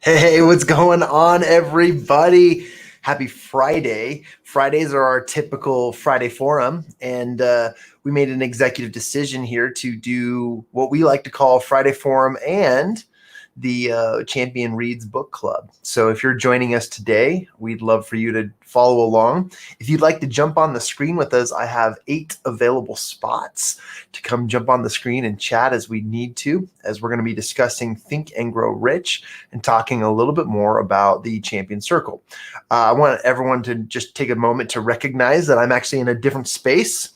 Hey, what's going on, everybody? Happy Friday. Fridays are our typical Friday forum, and we made an executive decision here to do what we like to call Friday Forum and the Champion Reads Book Club. So if you're joining us today, we'd love for you to follow along. If you'd like to jump on the screen with us, I have 8 available spots to come jump on the screen and chat as we need to, as we're going to be discussing Think and Grow Rich and talking a little bit more about the Champion Circle. I want everyone to just take a moment to recognize that I'm actually in a different space.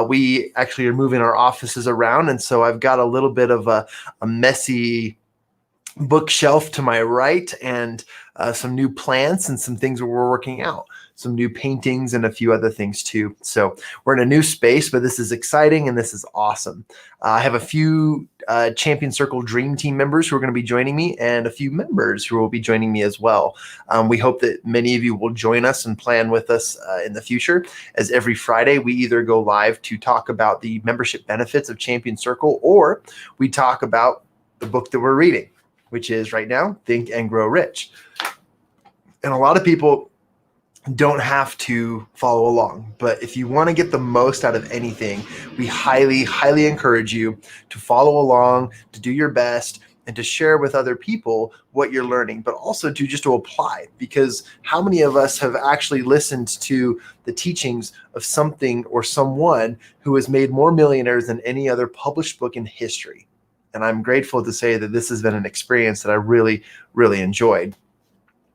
We actually are moving our offices around, and so I've got a little bit of a messy bookshelf to my right and some new plants and some things that we're working out, some new paintings and a few other things too. So we're in a new space, but this is exciting and this is awesome. I have a few Champion Circle Dream Team members who are going to be joining me and a few members who will be joining me as well. We hope that many of you will join us and plan with us in the future, as every Friday we either go live to talk about the membership benefits of Champion Circle, or we talk about the book that we're reading, which is right now Think and Grow Rich. And a lot of people don't have to follow along, but if you want to get the most out of anything, we highly, highly encourage you to follow along, to do your best, and to share with other people what you're learning, but also to just to apply, because how many of us have actually listened to the teachings of something or someone who has made more millionaires than any other published book in history? And I'm grateful to say that this has been an experience that I really, really enjoyed.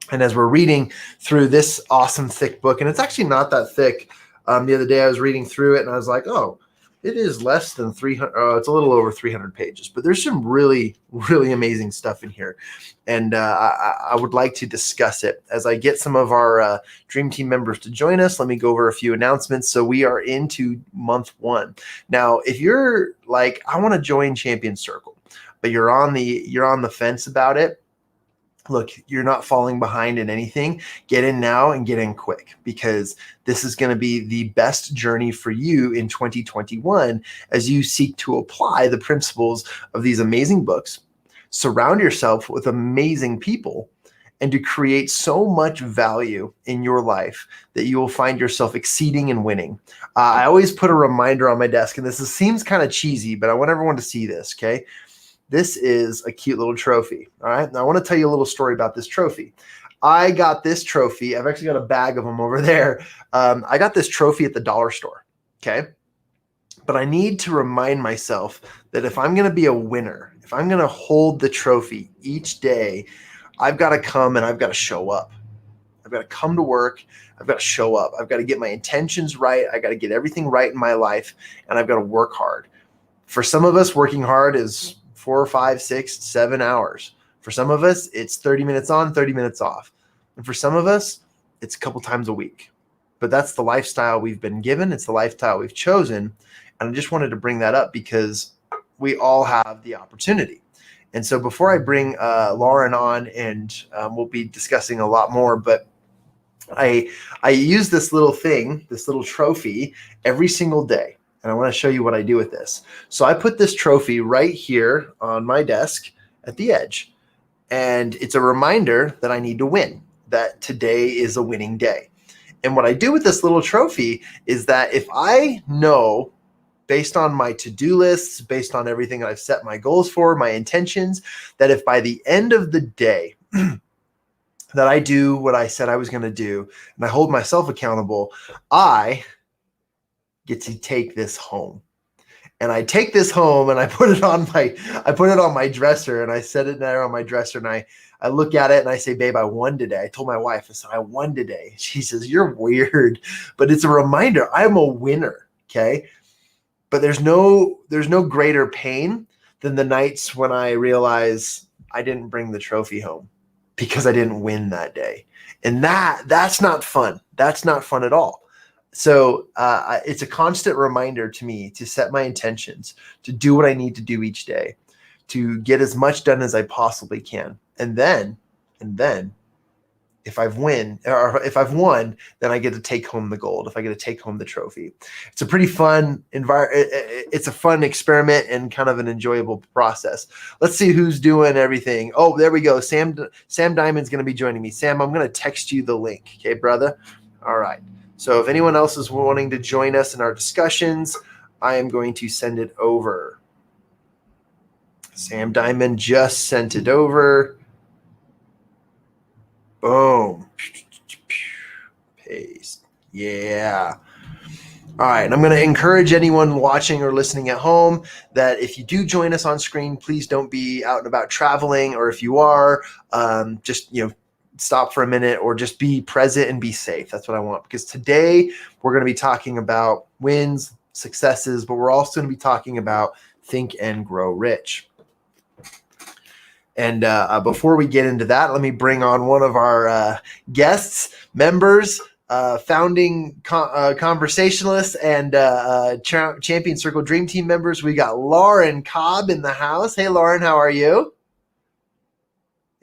And as we're reading through this awesome thick book, and it's actually not that thick. The other day I was reading through it and I was like, oh, it is less than 300. It's a little over 300 pages, but there's some really, really amazing stuff in here. And I would like to discuss it as I get some of our Dream Team members to join us. Let me go over a few announcements. So we are into month 1. Now, if you're like, I want to join Champion Circle, but you're on the fence about it, look, you're not falling behind in anything. Get in now and get in quick, because this is going to be the best journey for you in 2021 as you seek to apply the principles of these amazing books, surround yourself with amazing people, and to create so much value in your life that you will find yourself exceeding and winning. I always put a reminder on my desk, and seems kind of cheesy, but I want everyone to see this, okay? This is a cute little trophy, all right? Now, I want to tell you a little story about this trophy. I got this trophy. I've actually got a bag of them over there. I got this trophy at the dollar store, okay? But I need to remind myself that if I'm going to be a winner, if I'm going to hold the trophy each day, I've got to come and I've got to show up. I've got to come to work. I've got to show up. I've got to get my intentions right. I got to get everything right in my life, and I've got to work hard. For some of us, working hard is 4 or 5, 6, 7 hours. For some of us, it's 30 minutes on, 30 minutes off. And for some of us, it's a couple times a week. But that's the lifestyle we've been given. It's the lifestyle we've chosen. And I just wanted to bring that up because we all have the opportunity. And so before I bring Lauren on, and we'll be discussing a lot more, but I use this little thing, this little trophy, every single day. And I want to show you what I do with this. So I put this trophy right here on my desk at the edge. And it's a reminder that I need to win, that today is a winning day. And what I do with this little trophy is that if I know, based on my to-do lists, based on everything I've set my goals for, my intentions, that if by the end of the day that I do what I said I was going to do, and I hold myself accountable, I get to take this home. And I take this home and I put it on my dresser, and I set it there on my dresser, and I look at it and I say, babe, I won today. I told my wife, I said, I won today. She says, you're weird, but it's a reminder I'm a winner. Okay. But there's no greater pain than the nights when I realize I didn't bring the trophy home because I didn't win that day. And that's not fun. That's not fun at all. So it's a constant reminder to me to set my intentions, to do what I need to do each day, to get as much done as I possibly can. And then if I've won, then I get to take home the gold. If I get to take home the trophy, it's a pretty fun environment. It's a fun experiment and kind of an enjoyable process. Let's see who's doing everything. Oh, there we go. Sam Diamond's going to be joining me. Sam, I'm going to text you the link. Okay, brother. All right. So if anyone else is wanting to join us in our discussions, I am going to send it over. Sam Diamond just sent it over. Boom. Paste. Yeah. All right. And I'm going to encourage anyone watching or listening at home that if you do join us on screen, please don't be out and about traveling, or if you are, just, stop for a minute or just be present and be safe. That's what I want, because today we're going to be talking about wins, successes, but we're also going to be talking about Think and Grow Rich. And before we get into that, let me bring on one of our guests, members, founding conversationalists, and Champion Circle Dream Team members. We got Lauren Cobb in the house. Hey, Lauren, how are you?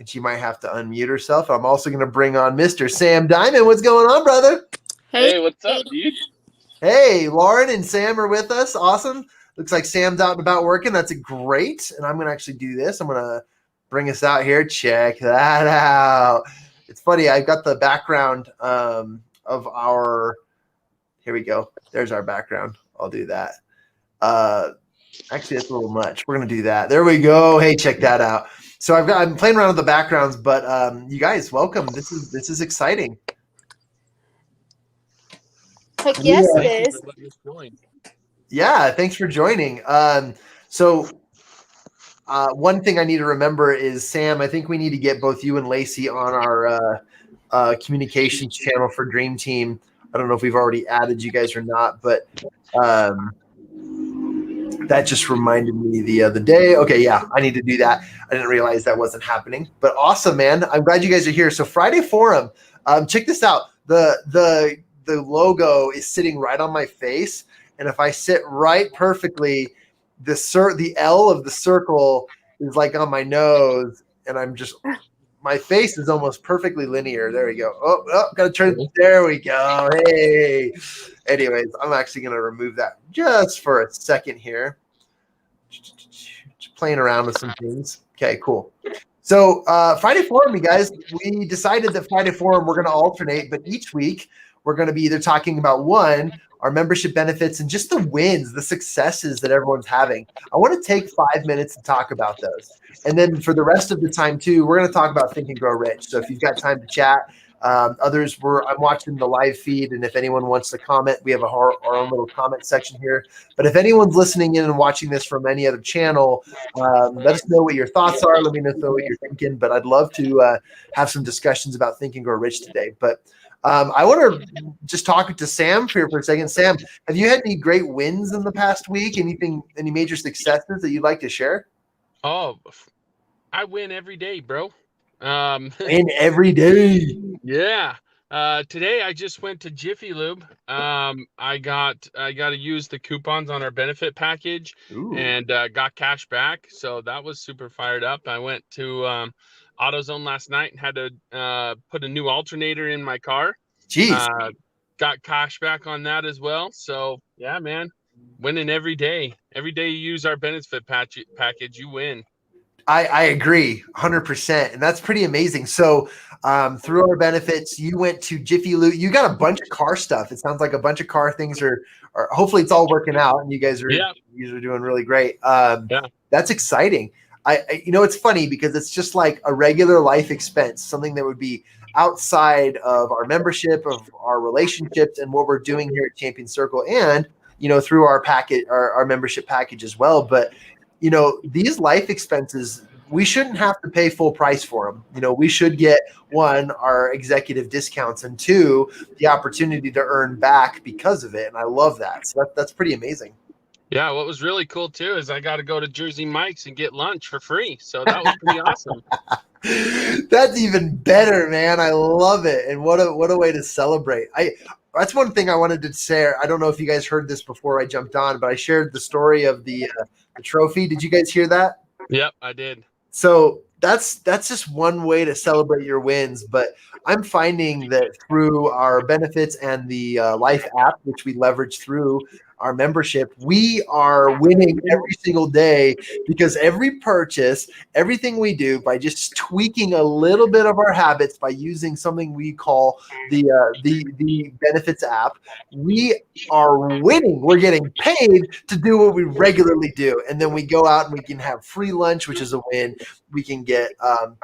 And she might have to unmute herself. I'm also going to bring on Mr. Sam Diamond. What's going on, brother? Hey, what's up, dude? Hey, Lauren and Sam are with us. Awesome. Looks like Sam's out and about working. That's great. And I'm going to actually do this. I'm going to bring us out here. Check that out. It's funny. I've got the background of our – here we go. There's our background. I'll do that. Actually, that's a little much. We're going to do that. There we go. Hey, check that out. So I'm playing around with the backgrounds, but you guys, welcome. This is exciting. Heck yes, it is. Yeah, thanks for joining. So one thing I need to remember is, Sam, I think we need to get both you and Lacey on our communications channel for Dream Team. I don't know if we've already added you guys or not, but that just reminded me the other day. Okay, yeah, I need to do that. I didn't realize that wasn't happening. But awesome, man. I'm glad you guys are here. So Friday Forum, check this out. The logo is sitting right on my face, and if I sit right perfectly, the L of the circle is like on my nose, and my face is almost perfectly linear. There we go. Oh, gotta turn. There we go. Hey. Anyways, I'm actually gonna remove that just for a second here. Just playing around with some things. Okay, cool. So Friday Forum, you guys, we decided that Friday Forum we're gonna alternate, but each week we're gonna be either talking about our membership benefits and just the wins, the successes that everyone's having. I want to take 5 minutes to talk about those. And then for the rest of the time too, we're going to talk about Think and Grow Rich. So if you've got time to chat, I'm watching the live feed, and if anyone wants to comment, we have our own little comment section here. But if anyone's listening in and watching this from any other channel, let us know what your thoughts are. Let me know what you're thinking. But I'd love to have some discussions about Think and Grow Rich today. But I want to just talk to Sam here for a second. Sam, have you had any great wins in the past week? Any major successes that you'd like to share? Oh, I win every day, bro. Win every day. Yeah. Today I just went to Jiffy Lube. I got to use the coupons on our benefit package. Ooh. And got cash back. So that was super fired up. I went to AutoZone last night and had to put a new alternator in my car. Jeez. Got cash back on that as well. So yeah, man, winning every day. Every day you use our benefit package, you win. I agree 100%. And that's pretty amazing. So through our benefits, you went to Jiffy Lube. You got a bunch of car stuff. It sounds like a bunch of car things are hopefully it's all working out and you guys are doing really great. That's exciting. It's funny because it's just like a regular life expense, something that would be outside of our membership, of our relationships, and what we're doing here at Champion Circle, and through our package, our membership package as well. But these life expenses, we shouldn't have to pay full price for them. We should get, one, our executive discounts, and two, the opportunity to earn back because of it. And I love that. So that's pretty amazing. Yeah, what was really cool too is I got to go to Jersey Mike's and get lunch for free. So that was pretty awesome. That's even better, man. I love it. And what a way to celebrate. That's one thing I wanted to say. I don't know if you guys heard this before I jumped on, but I shared the story of the trophy. Did you guys hear that? Yep, I did. So that's just one way to celebrate your wins. But I'm finding that through our benefits and the Life app, which we leverage through our membership, we are winning every single day because every purchase, everything we do, by just tweaking a little bit of our habits by using something we call the benefits app, we are winning. We're getting paid to do what we regularly do, and then we go out and we can have free lunch, which is a win. We can get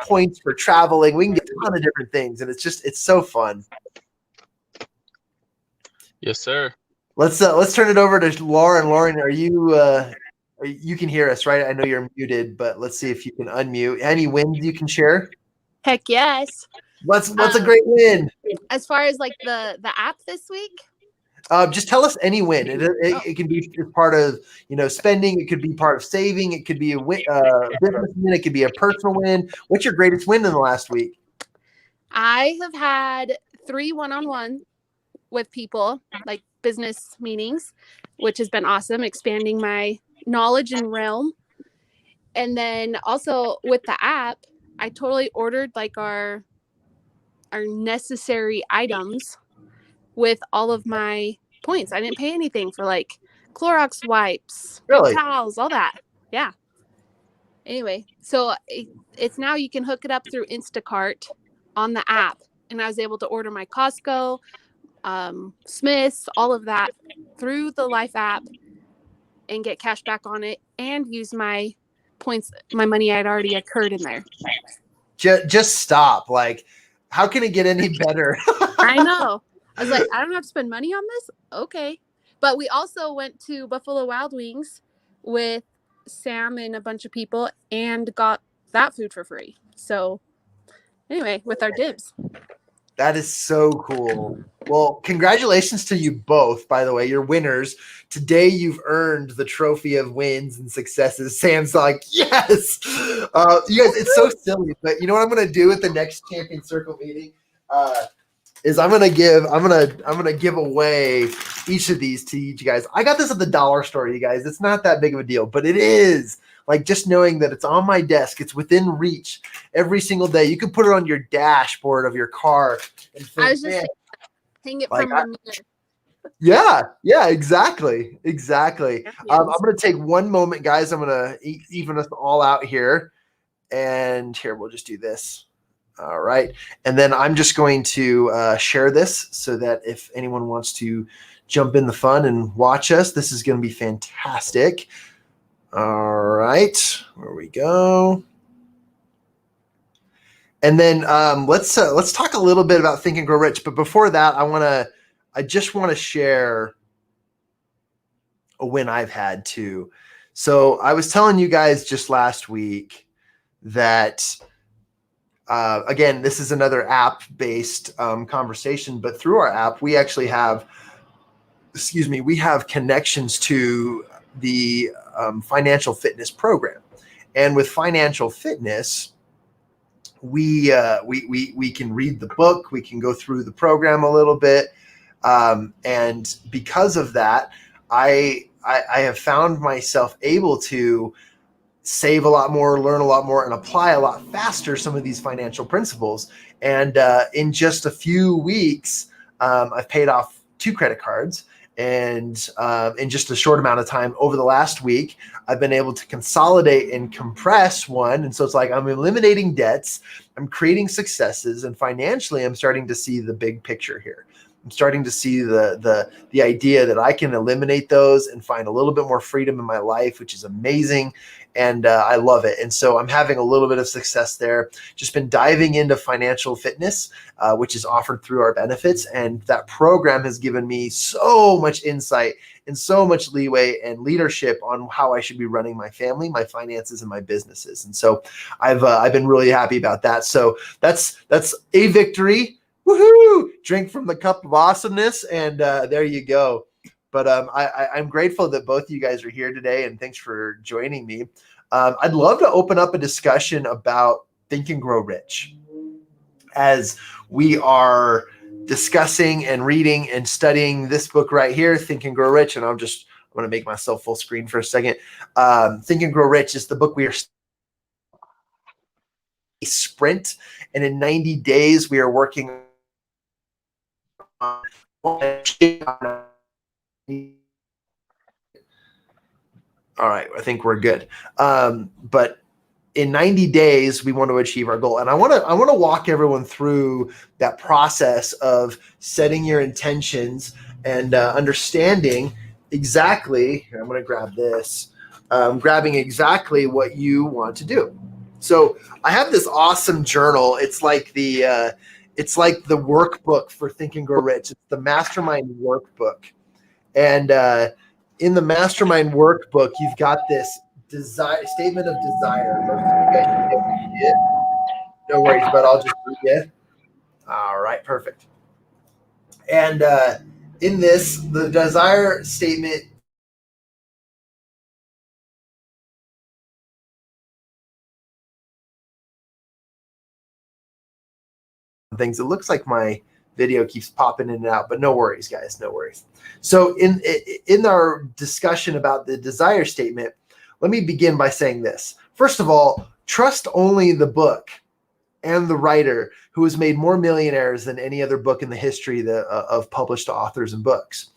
points for traveling. We can get a ton of different things, and it's so fun. Yes, sir. Let's turn it over to Lauren. Lauren, are you you can hear us, right? I know you're muted, but let's see if you can unmute. Any wins you can share? Heck yes. What's a great win? As far as like the app this week, just tell us any win. It can be part of spending. It could be part of saving. It could be a win, business win. It could be a personal win. What's your greatest win in the last week? I have had 3 one-on-one with people, like business meetings, which has been awesome, expanding my knowledge and realm. And then also with the app, I totally ordered like our necessary items with all of my points. I didn't pay anything for like Clorox wipes, Really? towels, all that. Yeah. Anyway, so it's now you can hook it up through Instacart on the app, and I was able to order my Costco, Smith's, all of that through the Life app and get cash back on it and use my points, my money I'd already accrued in there. Just stop. Like, how can it get any better? I know. I was like, I don't have to spend money on this? Okay. But we also went to Buffalo Wild Wings with Sam and a bunch of people and got that food for free. So anyway, with our dibs. That is so cool. Well, congratulations to you both, by the way. You're winners. Today you've earned the trophy of wins and successes. Sam's like, yes. You guys, it's so silly, but you know what I'm going to do at the next Champion Circle meeting? Is I'm gonna give away each of these to you guys. I got this at the dollar store, you guys. It's not that big of a deal, but it is. Like, just knowing that it's on my desk, it's within reach every single day. You can put it on your dashboard of your car. And think, I was just saying, hang it like, from your mirror. Yeah, exactly. I'm gonna take one moment, guys. I'm gonna even us all out here, and here we'll just do this. All right. And then I'm just going to share this so that if anyone wants to jump in the fun and watch us, this is going to be fantastic. All right. Where we go. And then let's talk a little bit about Think and Grow Rich. But before that, I just want to share a win I've had too. So I was telling you guys just last week that again, this is another app-based conversation, but through our app, we actually have, we have connections to the financial fitness program. And with financial fitness, we can read the book, we can go through the program a little bit. And because of that, I have found myself able to save a lot more, learn a lot more, and apply a lot faster some of these financial principles. And in just a few weeks, I've paid off 2 credit cards. And in just a short amount of time over the last week, I've been able to consolidate and compress one. And so it's like I'm eliminating debts, I'm creating successes, and financially, I'm starting to see the big picture here. I'm starting to see the idea that I can eliminate those and find a little bit more freedom in my life, which is amazing. And I love it. And so I'm having a little bit of success there. Just been diving into financial fitness, which is offered through our benefits. And that program has given me so much insight and so much leeway and leadership on how I should be running my family, my finances, and my businesses. And so I've been really happy about that. So that's a victory. Woohoo! Drink from the cup of awesomeness. And there you go. But I'm grateful that both of you guys are here today, and thanks for joining me. I'd love to open up a discussion about Think and Grow Rich as we are discussing and reading and studying this book right here, Think and Grow Rich. And I'm going to make myself full screen for a second. Think and Grow Rich is the book we are sprint. And in 90 days, we are working on all right, I think we're good. But in 90 days, we want to achieve our goal. And I want to walk everyone through that process of setting your intentions and understanding exactly, here, I'm going to grab this, grabbing exactly what you want to do. So I have this awesome journal. It's like the workbook for Think and Grow Rich. It's the Mastermind Workbook. And in the Mastermind Workbook, you've got this statement of desire. You guys can read it. No worries, but I'll just read it. All right, perfect. And in this, the desire statement things. It looks like my video keeps popping in and out, but no worries, guys, no worries. So in our discussion about the desire statement, let me begin by saying this. First of all, trust only the book and the writer who has made more millionaires than any other book in the history of published authors and books.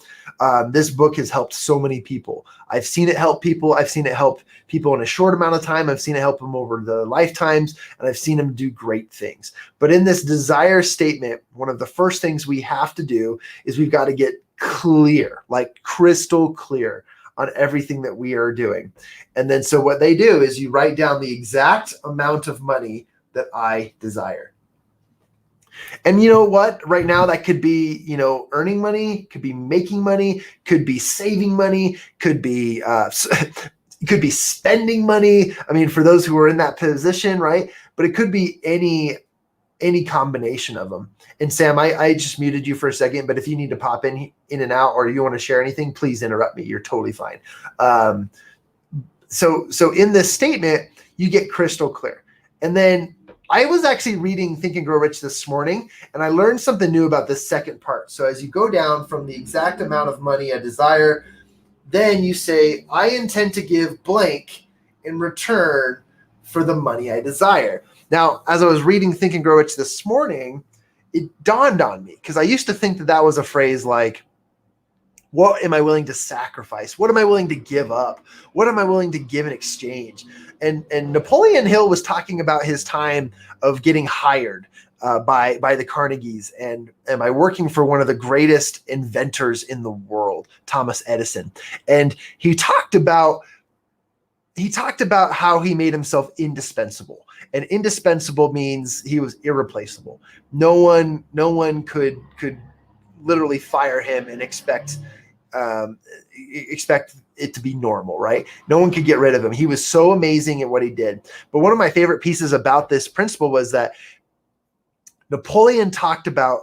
This book has helped so many people. I've seen it help people. I've seen it help people in a short amount of time. I've seen it help them over the lifetimes, and I've seen them do great things. But in this desire statement, one of the first things we have to do is we've got to get clear, like crystal clear on everything that we are doing. And then so what they do is you write down the exact amount of money that I desire. And you know what? Right now, that could be, earning money, could be making money, could be saving money, could be spending money. I mean, for those who are in that position, right? But it could be any combination of them. And Sam, I just muted you for a second, but if you need to pop in and out, or you want to share anything, please interrupt me. You're totally fine. So in this statement, you get crystal clear. And then I was actually reading Think and Grow Rich this morning, and I learned something new about this second part. So as you go down from the exact amount of money I desire, then you say, I intend to give blank in return for the money I desire. Now, as I was reading Think and Grow Rich this morning, it dawned on me, because I used to think that was a phrase like, what am I willing to sacrifice? What am I willing to give up? What am I willing to give in exchange? And Napoleon Hill was talking about his time of getting hired by the Carnegies and by working for one of the greatest inventors in the world, Thomas Edison. And he talked about how he made himself indispensable. And indispensable means he was irreplaceable. No one could literally fire him and expect it to be normal, right? No one could get rid of him. He was so amazing at what he did. But one of my favorite pieces about this principle was that Napoleon talked about,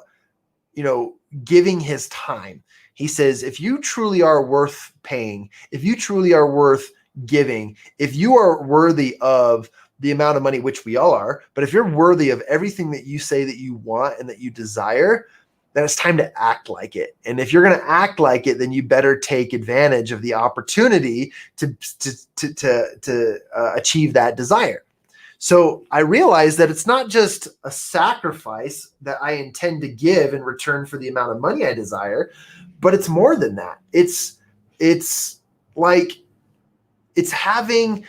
giving his time. He says, if you truly are worth paying, if you truly are worth giving, if you are worthy of the amount of money, which we all are, but if you're worthy of everything that you say that you want and that you desire, then it's time to act like it. And if you're going to act like it, then you better take advantage of the opportunity to achieve that desire. So I realized that it's not just a sacrifice that I intend to give in return for the amount of money I desire, but it's more than that. It's having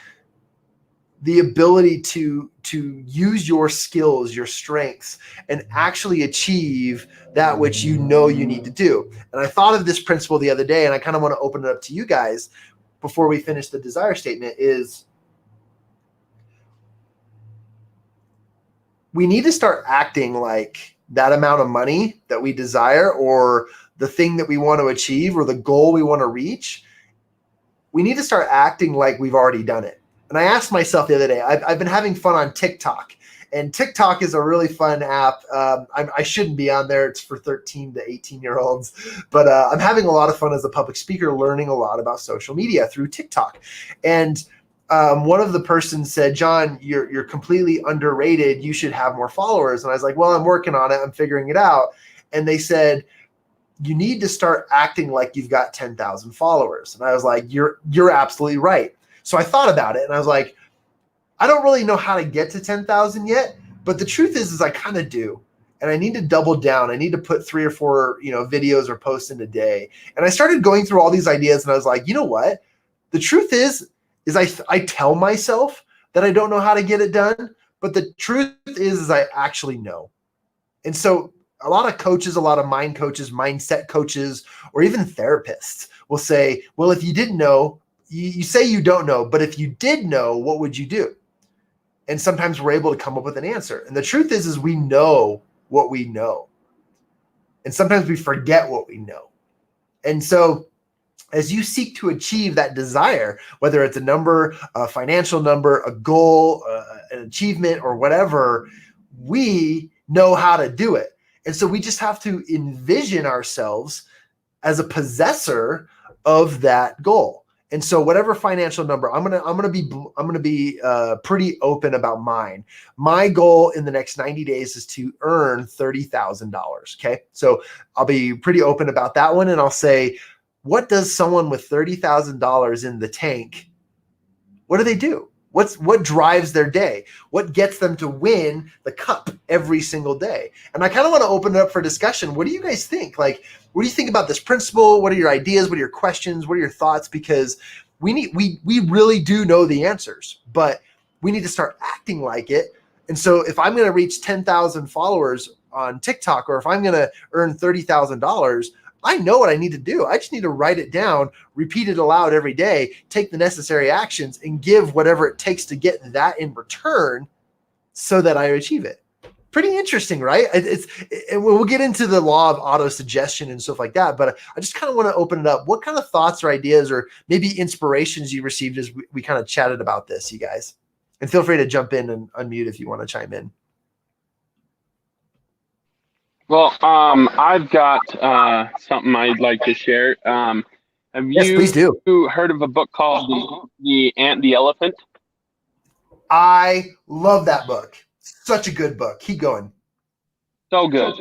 the ability to use your skills, your strengths, and actually achieve that which you need to do. And I thought of this principle the other day, and I kind of want to open it up to you guys before we finish the desire statement, is we need to start acting like that amount of money that we desire, or the thing that we want to achieve, or the goal we want to reach, we need to start acting like we've already done it. And I asked myself the other day, I've been having fun on TikTok, and TikTok is a really fun app. I shouldn't be on there. It's for 13 to 18-year-olds, but I'm having a lot of fun as a public speaker, learning a lot about social media through TikTok. And one of the persons said, John, you're completely underrated. You should have more followers. And I was like, well, I'm working on it. I'm figuring it out. And they said, you need to start acting like you've got 10,000 followers. And I was like, you're absolutely right. So I thought about it, and I was like, I don't really know how to get to 10,000 yet, But the truth is I kind of do. And I need to double down. I need to put 3 or 4, videos or posts in a day. And I started going through all these ideas and I was like, you know what? The truth is I tell myself that I don't know how to get it done, but the truth is I actually know. And so a lot of coaches, a lot of mind coaches, mindset coaches, or even therapists will say, well, if you didn't know, you say you don't know, but if you did know, what would you do? And sometimes we're able to come up with an answer. And the truth is we know what we know. And sometimes we forget what we know. And so as you seek to achieve that desire, whether it's a number, a financial number, a goal, an achievement, or whatever, we know how to do it. And so we just have to envision ourselves as a possessor of that goal. And so whatever financial number, I'm gonna be pretty open about mine. My goal in the next 90 days is to earn $30,000. Okay, so I'll be pretty open about that one, and I'll say, what does someone with $30,000 in the tank? What do they do? What drives their day? What gets them to win the cup every single day? And I kind of want to open it up for discussion. What do you guys think? Like, what do you think about this principle? What are your ideas? What are your questions? What are your thoughts? Because we really do know the answers, but we need to start acting like it. And so if I'm going to reach 10,000 followers on TikTok, or if I'm going to earn $30,000, I know what I need to do. I just need to write it down, repeat it aloud every day, take the necessary actions, and give whatever it takes to get that in return so that I achieve it. Pretty interesting, right? We'll get into the law of auto-suggestion and stuff like that, but I just kind of want to open it up. What kind of thoughts or ideas or maybe inspirations you received as we kind of chatted about this, you guys? And feel free to jump in and unmute if you want to chime in. Well, I've got something I'd like to share. Yes, please do. Heard of a book called The Ant, the Elephant? I love that book. Such a good book. Keep going. So good.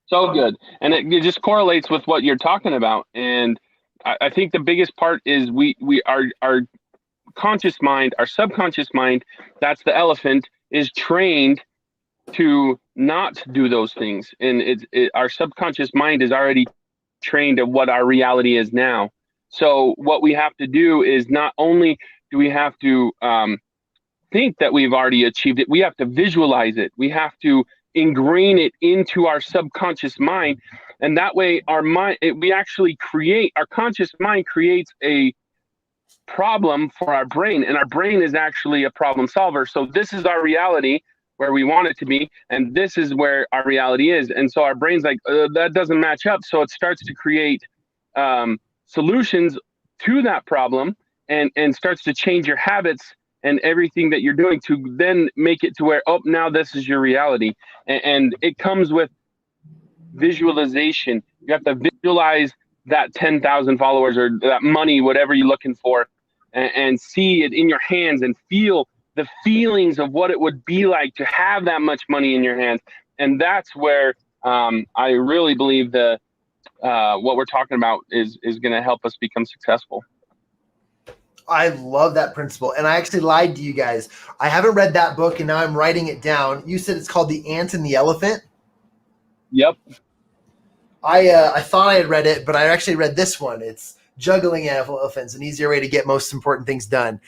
So good. And it just correlates with what you're talking about. And I think the biggest part is our conscious mind, our subconscious mind, that's the elephant, is trained to not do those things. And our subconscious mind is already trained of what our reality is now. So what we have to do is not only do we have to think that we've already achieved it, we have to visualize it. We have to ingrain it into our subconscious mind. And that way our conscious mind creates a problem for our brain, and our brain is actually a problem solver. So this is our reality where we want it to be, and this is where our reality is. And so our brain's like, that doesn't match up. So it starts to create solutions to that problem, and starts to change your habits and everything that you're doing to then make it to where, oh, now this is your reality. And it comes with visualization. You have to visualize that 10,000 followers or that money, whatever you're looking for, and see it in your hands and feel the feelings of what it would be like to have that much money in your hands. And that's where I really believe what we're talking about is going to help us become successful. I love that principle. And I actually lied to you guys. I haven't read that book, and now I'm writing it down. You said it's called The Ant and the Elephant? Yep. I thought I had read it, but I actually read this one. It's Juggling Elephants, an easier way to get most important things done.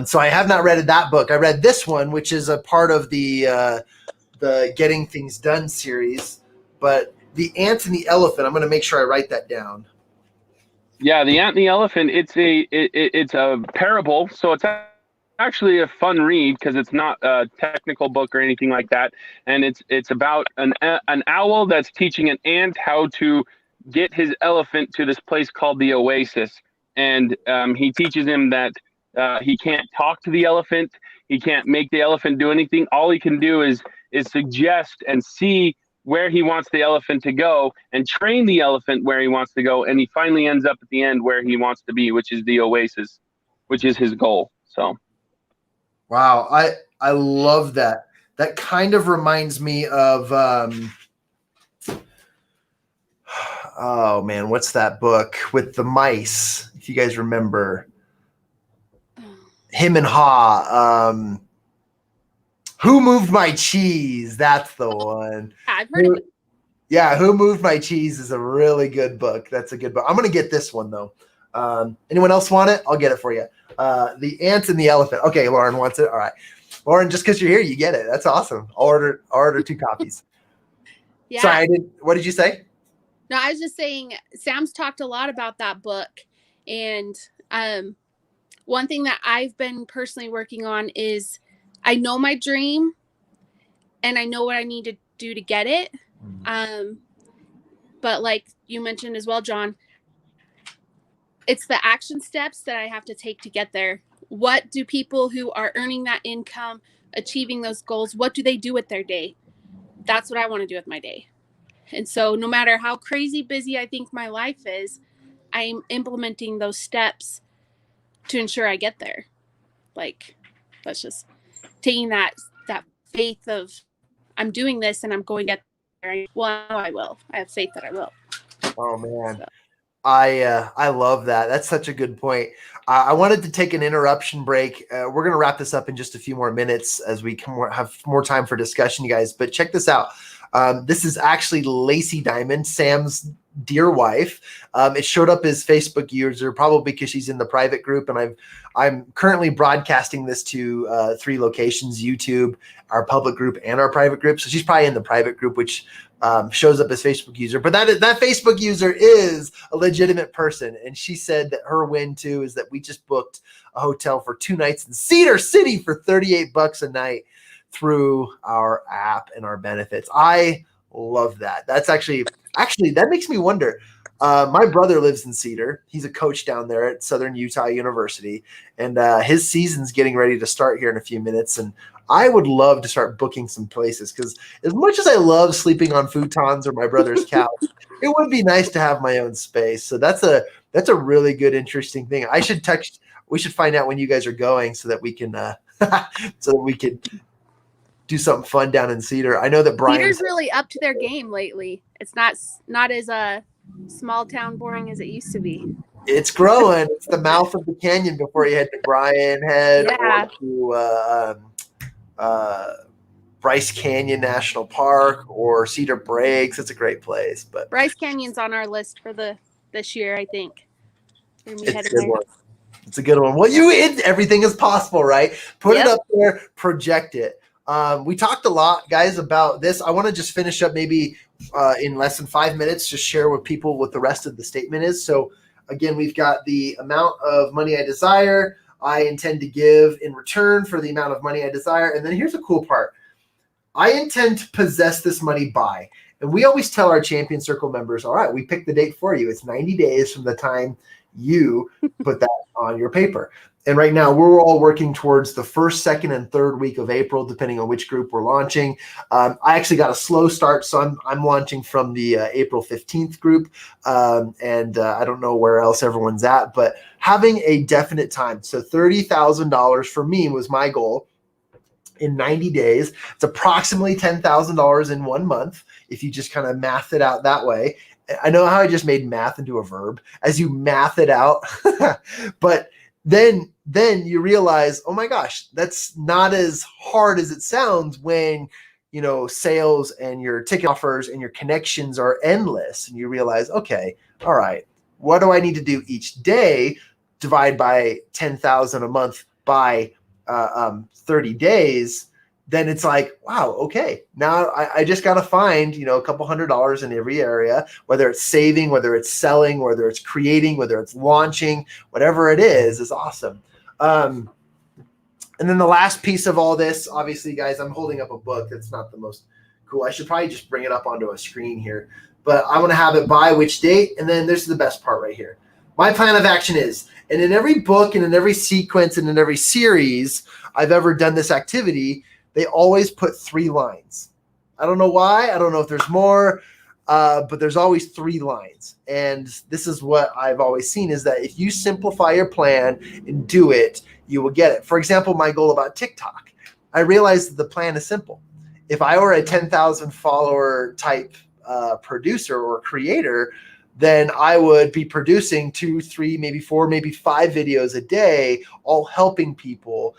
So I have not read that book. I read this one, which is a part of the Getting Things Done series. But The Ant and the Elephant, I'm going to make sure I write that down. Yeah, The Ant and the Elephant, it's a parable. So it's actually a fun read because it's not a technical book or anything like that. And it's about an owl that's teaching an ant how to get his elephant to this place called the Oasis. And he teaches him that he can't talk to the elephant. He can't make the elephant do anything. All he can do is suggest and see where he wants the elephant to go and train the elephant where he wants to go. And he finally ends up at the end where he wants to be, which is the Oasis, which is his goal. So. Wow. I love that. That kind of reminds me of, oh man, what's that book with the mice? If you guys remember, Him and Haw, Who Moved My Cheese? That's the one. I've heard of it. Yeah, Who Moved My Cheese is a really good book. That's a good book. I'm going to get this one, though. Anyone else want it? I'll get it for you. The Ant and the Elephant. Okay, Lauren wants it. All right. Lauren, just because you're here, you get it. That's awesome. I'll order 2 copies. Yeah. Sorry, what did you say? No, I was just saying Sam's talked a lot about that book. And one thing that I've been personally working on is I know my dream and I know what I need to do to get it. But like you mentioned as well, John, it's the action steps that I have to take to get there. What do people who are earning that income, achieving those goals, what do they do with their day? That's what I want to do with my day. And so no matter how crazy busy I think my life is, I'm implementing those steps to ensure I get there. Like, that's just taking that faith of I'm doing this and I'm going to get there. Well, I will. I have faith that I will. Oh man. So. I love that. That's such a good point. I wanted to take an interruption break. We're going to wrap this up in just a few more minutes as we have more time for discussion, you guys. But check this out. This is actually Lacey Diamond, Sam's dear wife. It showed up as Facebook user, probably because she's in the private group, and I'm currently broadcasting this to 3 locations: YouTube, our public group, and our private group. So she's probably in the private group, which shows up as Facebook user. But that Facebook user is a legitimate person, and she said that her win too is that we just booked a hotel for 2 nights in Cedar City for $38 a night through our app and our benefits. I love that. That's actually that makes me wonder. My brother lives in Cedar. He's a coach down there at Southern Utah University, and his season's getting ready to start here in a few minutes. And I would love to start booking some places, because as much as I love sleeping on futons or my brother's couch, it would be nice to have my own space. So that's a really good, interesting thing. We should find out when you guys are going so that we can do something fun down in Cedar. I know that Cedar's really up to their game lately. It's not as small town boring as it used to be. It's growing. It's the mouth of the canyon before you head to Bryan Head or to Bryce Canyon National Park or Cedar Breaks. It's a great place. But Bryce Canyon's on our list for this year, I think. It's a good one. It's a good one. Well, everything is possible, right? Put it up there, project it. We talked a lot, guys, about this. I want to just finish up maybe in less than 5 minutes, just share with people what the rest of the statement is. So again, we've got the amount of money I desire, I intend to give in return for the amount of money I desire. And then here's the cool part. I intend to possess this money by, and we always tell our Champion Circle members, all right, we picked the date for you. It's 90 days from the time you put that on your paper. And right now we're all working towards the 1st, 2nd, and 3rd week of April, depending on which group we're launching. I actually got a slow start, so I'm launching from the April 15th group. And I don't know where else everyone's at, but having a definite time. So $30,000 for me was my goal in 90 days. It's approximately $10,000 in 1 month, if you just kind of math it out that way. I know how I just made math into a verb as you math it out, but then you realize, oh my gosh, that's not as hard as it sounds when, sales and your ticket offers and your connections are endless. And you realize, okay, all right, what do I need to do each day? Divide by 10,000 a month by 30 days. Then it's like, wow, okay, now I just got to find, a couple $100s in every area, whether it's saving, whether it's selling, whether it's creating, whether it's launching, whatever it is awesome. And then the last piece of all this, obviously, guys, I'm holding up a book. That's not the most cool. I should probably just bring it up onto a screen here, but I want to have it by which date. And then this is the best part right here. My plan of action is, and in every book and in every sequence and in every series I've ever done this activity, they always put 3 lines. I don't know why. I don't know if there's more, but there's always 3 lines. And this is what I've always seen, is that if you simplify your plan and do it, you will get it. For example, my goal about TikTok, I realized that the plan is simple. If I were a 10,000 follower type producer or creator, then I would be producing 2, 3, maybe 4, maybe 5 videos a day, all helping people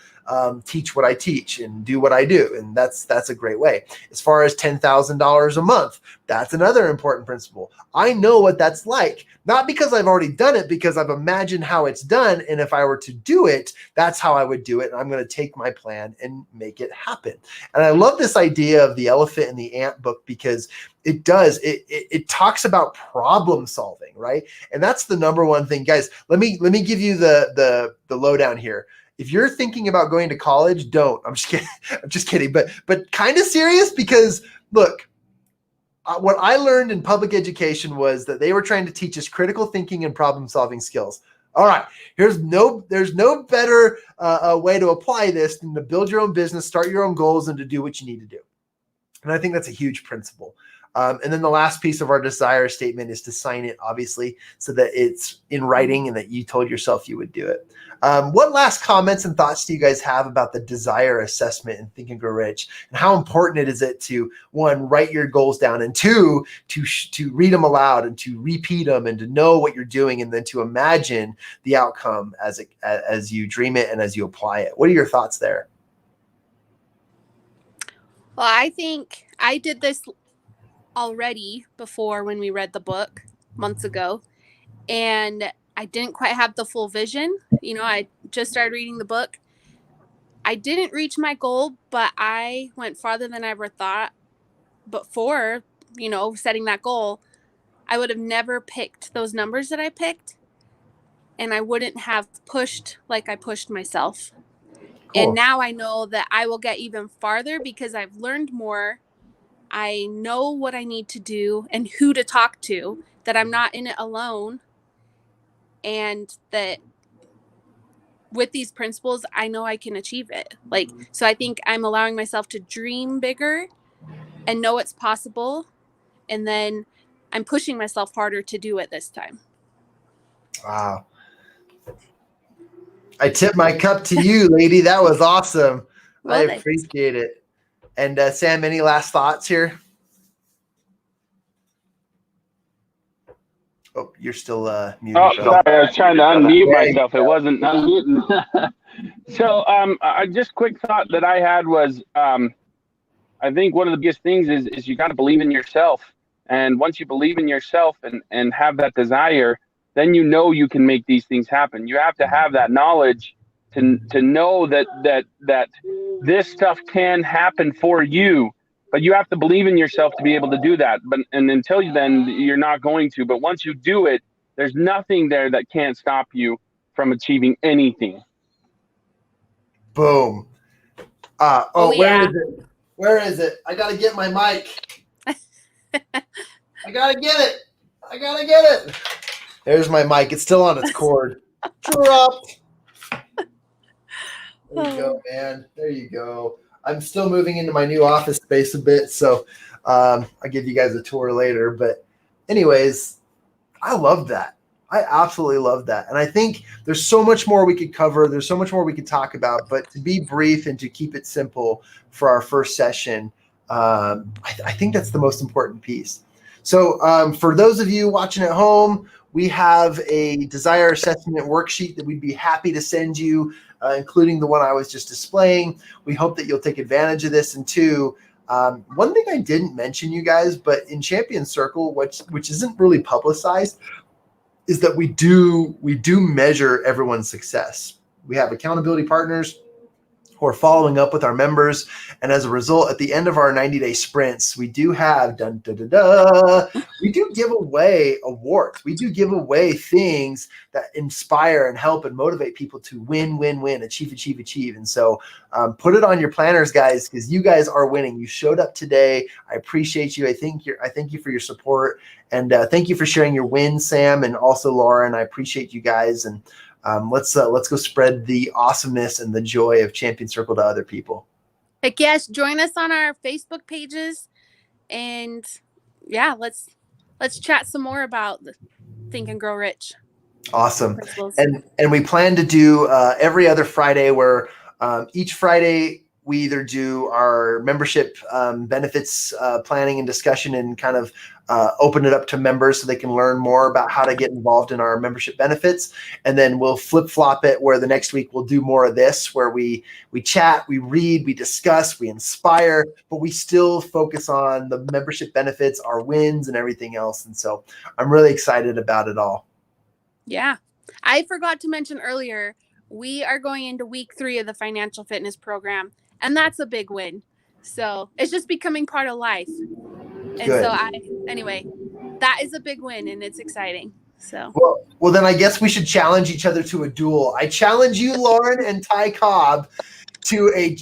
teach what I teach and do what I do. And that's a great way. As far as $10,000 a month, that's another important principle. I know what that's like, not because I've already done it, because I've imagined how it's done. And if I were to do it, that's how I would do it. And I'm going to take my plan and make it happen. And I love this idea of the elephant and the ant book, because it talks about problem solving, right? And that's the number one thing, guys. Let me give you the lowdown here. If you're thinking about going to college, don't. I'm just kidding. I'm just kidding. But kind of serious, because look, what I learned in public education was that they were trying to teach us critical thinking and problem solving skills. All right, there's no better way to apply this than to build your own business, start your own goals, and to do what you need to do. And I think that's a huge principle. And then the last piece of our desire statement is to sign it, obviously, so that it's in writing and that you told yourself you would do it. What last comments and thoughts do you guys have about the desire assessment in Think and Grow Rich, and how important is it to, one, write your goals down, and two, to read them aloud and to repeat them and to know what you're doing, and then to imagine the outcome as you dream it and as you apply it? What are your thoughts there? Well, I think I did this already before when we read the book months ago, and I didn't quite have the full vision. I just started reading the book. I didn't reach my goal, but I went farther than I ever thought. Before, setting that goal, I would have never picked those numbers that I picked, and I wouldn't have pushed like I pushed myself. Cool. And now I know that I will get even farther because I've learned more. I know what I need to do and who to talk to, that I'm not in it alone. And that with these principles, I know I can achieve it. So I think I'm allowing myself to dream bigger and know it's possible. And then I'm pushing myself harder to do it this time. Wow. I tip my cup to you, lady. That was awesome. Well, I appreciate it. And Sam, any last thoughts here? Oh, you're still muted. Oh, sorry. I was trying to unmute myself. It wasn't unmuting. So just quick thought that I had was, I think one of the biggest things is you got to believe in yourself. And once you believe in yourself and have that desire, then you can make these things happen. You have to have that knowledge to know that this stuff can happen for you. But you have to believe in yourself to be able to do that. And until then, you're not going to. But once you do it, there's nothing there that can't stop you from achieving anything. Boom. Yeah. Where is it? I got to get my mic. I got to get it. There's my mic. It's still on its cord. Dropped. There you go, man. There you go. I'm still moving into my new office space a bit, so I'll give you guys a tour later. But anyways, I love that. I absolutely love that. And I think there's so much more we could cover. There's so much more we could talk about. But to be brief and to keep it simple for our first session, I think that's the most important piece. So for those of you watching at home, we have a desire assessment worksheet that we'd be happy to send you, including the one I was just displaying. We hope that you'll take advantage of this. And two, one thing I didn't mention, you guys, but in Champion Circle, which isn't really publicized, is that we do measure everyone's success. We have accountability partners who are following up with our members. And as a result, at the end of our 90-day sprints, we do have, we do give away awards. We do give away things that inspire and help and motivate people to win, achieve. And so put it on your planners, guys, because you guys are winning. You showed up today. I appreciate you. I thank you for your support. And thank you for sharing your wins, Sam, and also Lauren. I appreciate you guys. And let's go spread the awesomeness and the joy of Champion Circle to other people. Heck yes, join us on our Facebook pages, and yeah, let's chat some more about Think and Grow Rich. Awesome. And we plan to do every other Friday, where each Friday we either do our membership benefits planning and discussion and kind of open it up to members so they can learn more about how to get involved in our membership benefits. And then we'll flip flop it where the next week we'll do more of this, where we chat, we read, we discuss, we inspire, but we still focus on the membership benefits, our wins and everything else. And so I'm really excited about it all. Yeah. I forgot to mention earlier, we are going into week 3 of the financial fitness program, and that's a big win. So it's just becoming part of life. And Good. so anyway, that is a big win and it's exciting. So well, then I guess we should challenge each other to a duel. I challenge you, Lauren and Ty Cobb, to a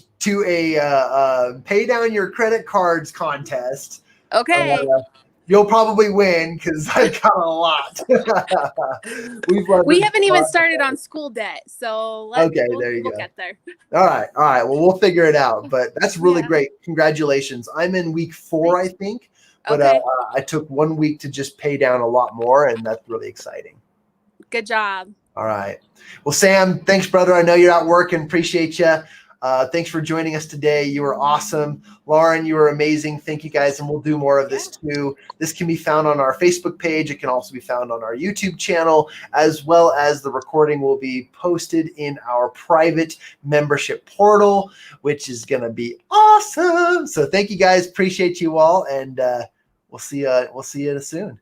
pay down your credit cards contest. okay. You'll probably win because I've got a lot. We haven't even started on school debt, so we'll go. Get there. All right. Well, we'll figure it out. But that's really great. Congratulations. I'm in week 4, I think. But I took 1 week to just pay down a lot more, and that's really exciting. Good job. All right. Well, Sam, thanks, brother. I know you're out working. Appreciate you. Thanks for joining us today. You were awesome. Lauren, you were amazing. Thank you, guys. And we'll do more of this too. This can be found on our Facebook page. It can also be found on our YouTube channel, as well as the recording will be posted in our private membership portal, which is going to be awesome. So thank you, guys. Appreciate you all. And we'll see you soon.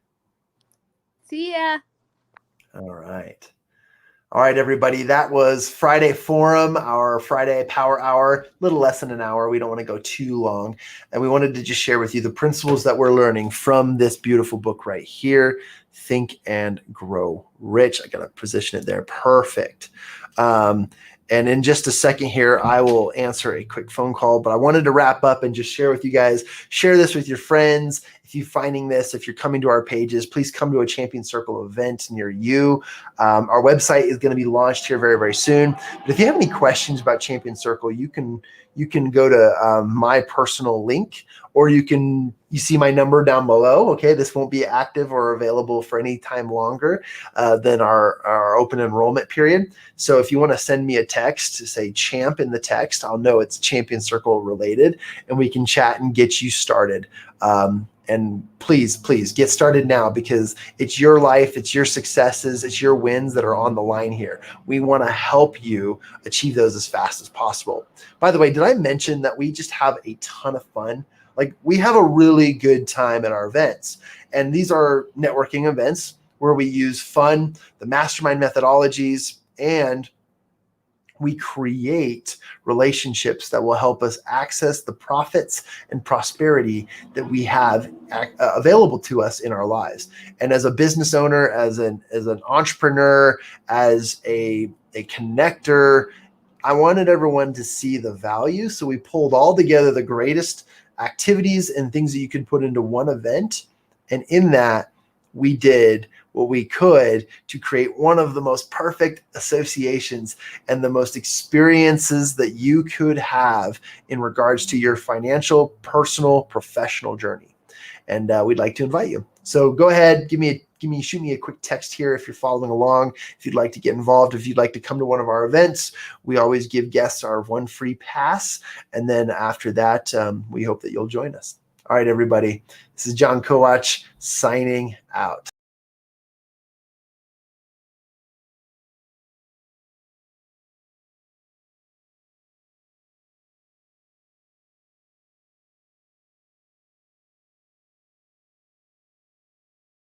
See ya. All right. All right, everybody, that was Friday Forum, our Friday Power Hour, a little less than an hour. We don't want to go too long. And we wanted to just share with you the principles that we're learning from this beautiful book right here, Think and Grow Rich. I got to position it there. Perfect. And in just a second here, I will answer a quick phone call, but I wanted to wrap up and just share with you guys, share this with your friends. If you're finding this, if you're coming to our pages, please come to a Champion Circle event near you. Our website is going to be launched here very, very soon. But if you have any questions about Champion Circle, you can go to my personal link, or you see my number down below. Okay, this won't be active or available for any time longer than our open enrollment period. So if you want to send me a text to say champ in the text, I'll know it's Champion Circle related, and we can chat and get you started. And please get started now, because it's your life, it's your successes, it's your wins that are on the line here. We want to help you achieve those as fast as possible. By the way, did I mention that we just have a ton of fun? Like, we have a really good time at our events. And these are networking events where we use fun, the mastermind methodologies, and we create relationships that will help us access the profits and prosperity that we have available to us in our lives. And as a business owner, as an entrepreneur, as a connector, I wanted everyone to see the value. So we pulled all together the greatest activities and things that you could put into one event. And in that, we did what we could to create one of the most perfect associations and the most experiences that you could have in regards to your financial, personal, professional journey. And we'd like to invite you. So go ahead, shoot me a quick text here if you're following along. If you'd like to get involved, if you'd like to come to one of our events, we always give guests our 1 free pass. And then after that, we hope that you'll join us. All right, everybody. This is John Kowach signing out.